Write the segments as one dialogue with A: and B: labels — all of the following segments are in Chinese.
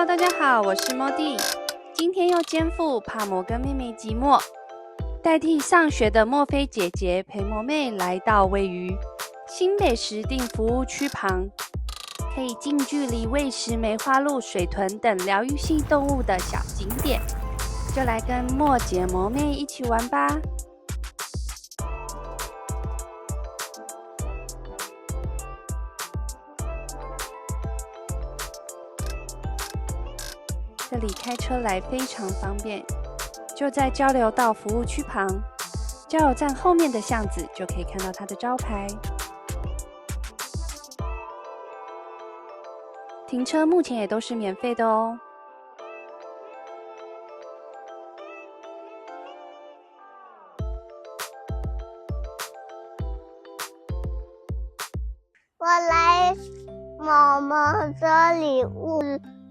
A: Hello， 大家好，我是莫蒂。今天又肩负怕魔跟妹妹寂寞，代替上学的墨菲姐姐陪魔妹来到位于新北石碇服务区旁，可以近距离喂食梅花鹿、水豚等疗愈系动物的小景点，就来跟莫姐魔妹一起玩吧。这里开车来非常方便，就在交流道服务区旁，加油站后面的巷子就可以看到它的招牌。停车目前也都是免费的哦。
B: 我来毛毛的礼物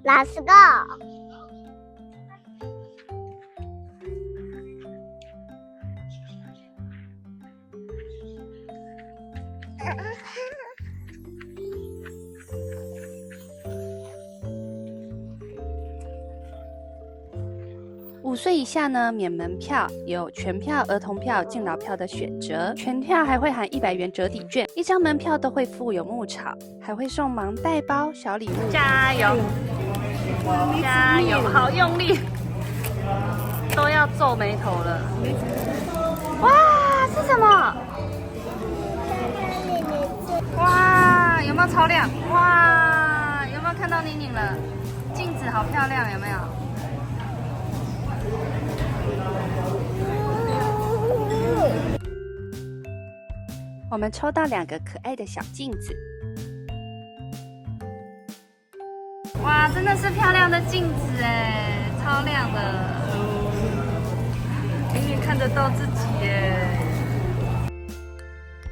B: ，Let's go！5
A: 岁以下呢免门票，也有全票、儿童票、敬老票的选择。全票还会含100元折抵券，1张门票都会附有牧草，还会送盲袋包小礼物。加油！加油！好用力，都要皱眉头了。哇，是什么？哇，有没有超亮？哇，有没有看到妮妮了？镜子好漂亮，有没有？我们抽到2个可爱的小镜子，哇，真的是漂亮的镜子哎，超亮的，明明看得到自己耶。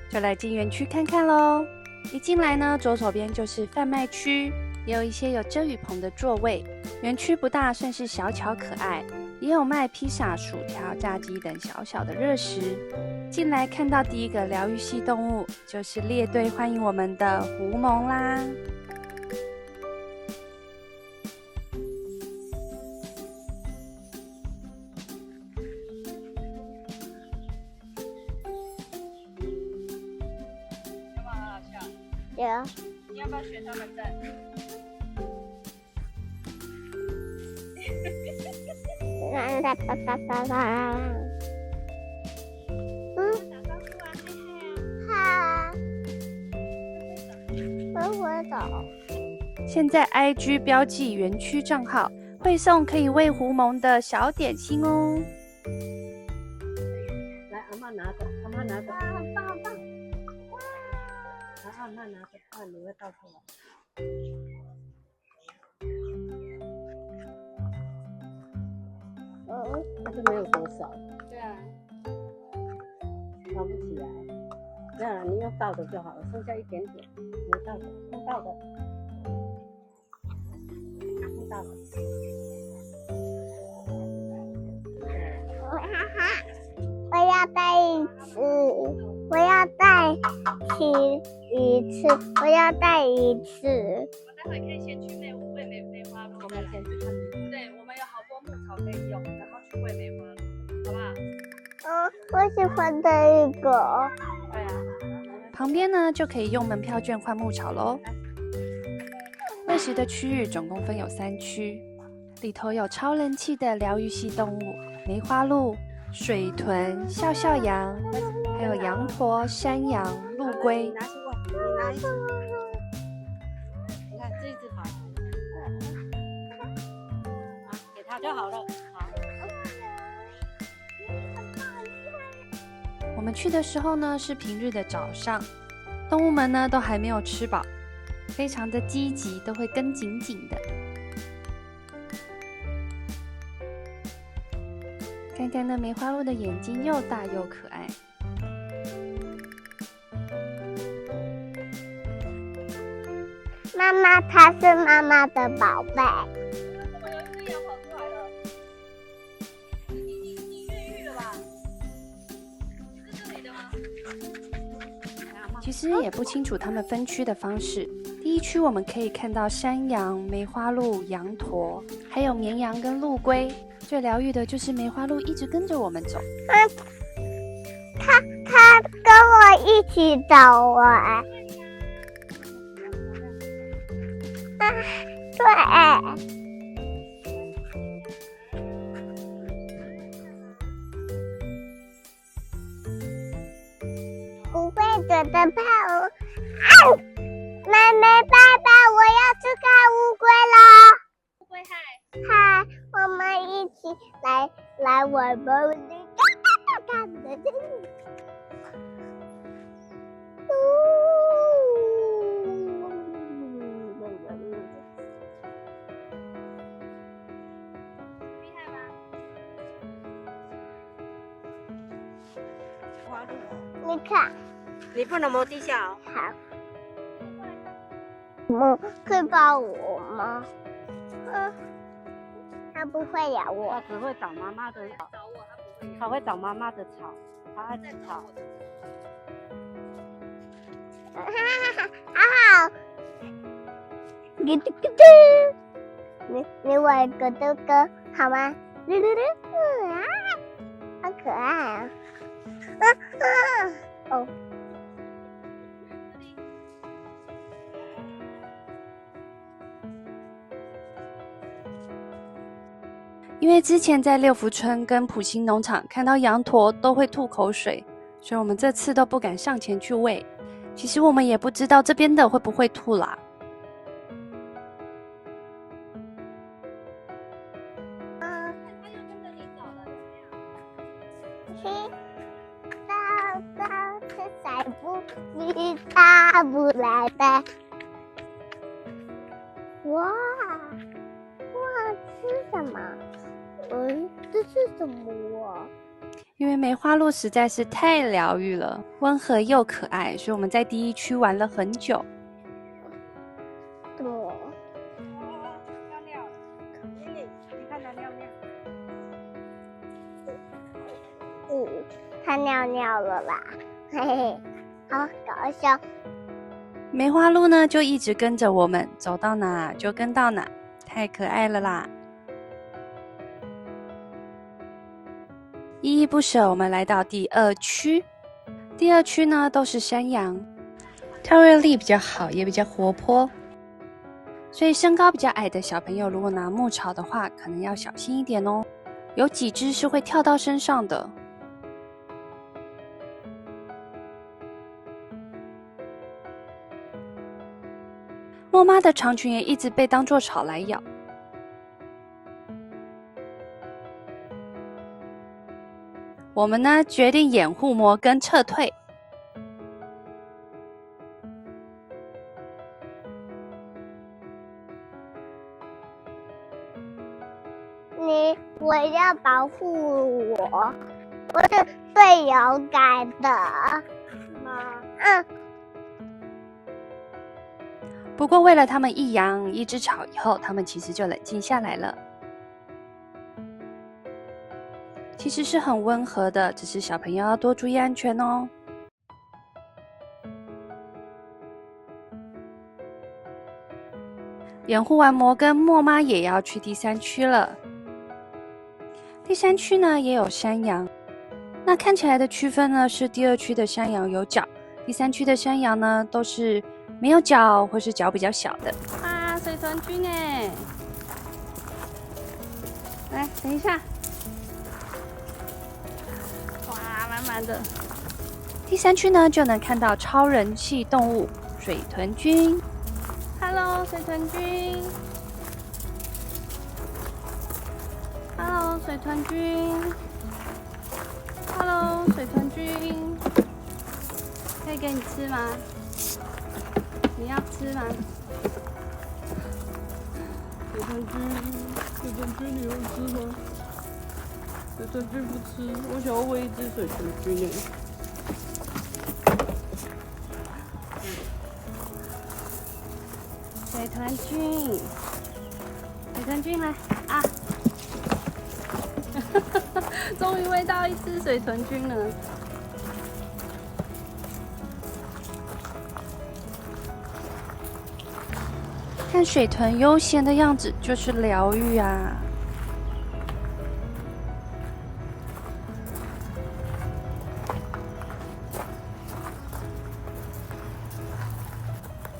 A: 就来进园区看看咯。一进来呢，左手边就是贩卖区，也有一些有遮雨棚的座位。园区不大，算是小巧可爱。也有卖披萨、薯条、炸鸡等小小的热食。进来看到第一个疗愈系动物，就是列队欢迎我们的狐獴啦。有没有很好笑？
B: 有。
A: 你要不要学他们站？
B: 哒哒哒哒哒。嗨，我走。
A: 现在 IG 标记园区账号，会送可以喂狐獴的小点心哦。
C: 来，阿嬷拿着，阿嬷拿着。
B: 哇，很棒很棒！哇！
C: 来，阿嬷拿着，看你会倒出来。但是没有多少。
A: 对啊。
C: 捞不起来。这样你用倒的就好了，剩下一点点，没倒的，用倒的，用倒的。
B: 我要带一次，我要带一次，我要带一次。
A: 我待会可以先去喂梅花鹿，
C: 我们先去看。
A: 对，我们有好多牧草可以用，然后去喂梅花鹿，好不好？
B: 我喜欢这一个。
A: 对啊。旁边呢就可以用门票券换牧草咯。喂食的区域总共分有3区，里头有超人气的疗愈系动物梅花鹿、水豚、笑笑羊，还有羊驼、山羊、陆龟。
C: 你拿去喂，你拿一只。你看这一只跑。好，给它就好了。好。
A: 我们去的时候呢是平日的早上，动物们呢都还没有吃饱，非常的积极，都会跟紧紧的。看看那梅花鹿的眼睛又大又可爱。
B: 妈妈，它是妈妈的宝贝。
A: 怎么有一只羊跑出来了？你越狱了吧？是这里的吗？其实也不清楚它们分区的方式。第一区我们可以看到山羊、梅花鹿、羊驼，还有绵羊跟陆龟。最疗愈的就是梅花鹿一直跟着我们走。
B: 它跟我一起走哎。对。不会觉得怕我。妹妹爸爸，我要去看乌龟了。
A: 乌龟嗨。
B: 嗨，我们一起来玩吧！看的。
A: 厉害吗？
B: 你看，
C: 你不能摸地下哦。
B: 好。可以抱我吗？它不会咬我。
C: 它只会找妈妈的草。它会找妈妈的草，它爱吃草。
B: 好。咯噔咯噔，你玩咯噔咯好吗？咯咯噔，好可爱啊！哦。
A: 因为之前在六福村跟埔心农场看到羊驼都会吐口水，所以我们这次都不敢上前去喂。其实我们也不知道这边的会不会吐啦。
B: 它又跟着你走了，有没有？是踩步，你大不来的。哇，吃什么？这是什么啊？
A: 因为梅花鹿实在是太疗愈了，温和又可爱，所以我们在第一区玩了很久。
B: 对。
C: 尿尿，你看它尿尿。
B: 它尿尿了啦，嘿嘿，好搞笑。
A: 梅花鹿呢，就一直跟着我们，走到哪就跟到哪，太可爱了啦！依依不舍，我们来到第二区。第二区呢，都是山羊，跳跃力比较好，也比较活泼，所以身高比较矮的小朋友，如果拿牧草的话，可能要小心一点哦。有几只是会跳到身上的。莫妈的长裙也一直被当作草来咬。我们呢决定掩护魔跟撤退。
B: 我要保护我，我是最勇敢的。
C: 是吗？
A: 不过为了他们一羊一只草以后，他们其实就冷静下来了。其实是很温和的，只是小朋友要多注意安全哦。掩护完魔跟莫妈也要去第三区了。第三区呢也有山羊，那看起来的区分呢是第二区的山羊有角，第三区的山羊呢都是没有角或是角比较小的。啊，水豚君哎，来等一下，哇，满满的。第三区呢就能看到超人气动物水豚君。Hello， 水豚君。Hello， 水豚君。Hello， 水豚君。可以给你吃吗？你要吃吗？水豚君，水豚君，你要吃吗？水豚君不吃，我想要喂一只水豚君耶。水豚君，水豚君来啊！终于喂到一只水豚君了。看水豚悠闲的样子就是疗愈啊！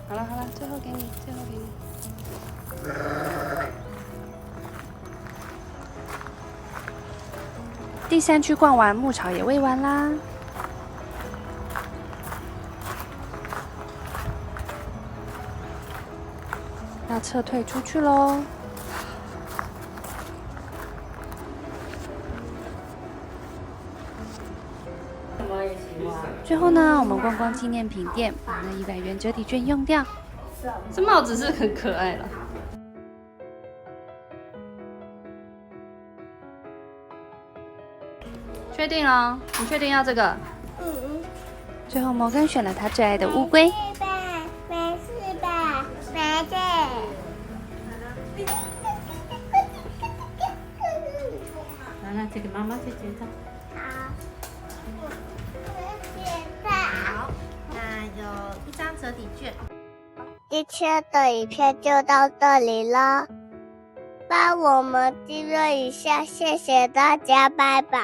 A: 好了好了，最后给你，最后给你。第3区逛完，牧场也喂完啦。要撤退出去喽！最后呢，我们逛逛纪念品店，把那100元折抵券用掉。这帽子是很可爱了。确定哦？你确定要这个？最后摩根选了他最爱的乌龟。
B: 没事吧？没事。
C: 来，这个妈妈去检查。
B: 好。
A: 好，那有1张折抵券。
B: 今天的影片就到这里了，帮我们订阅一下，谢谢大家，拜拜。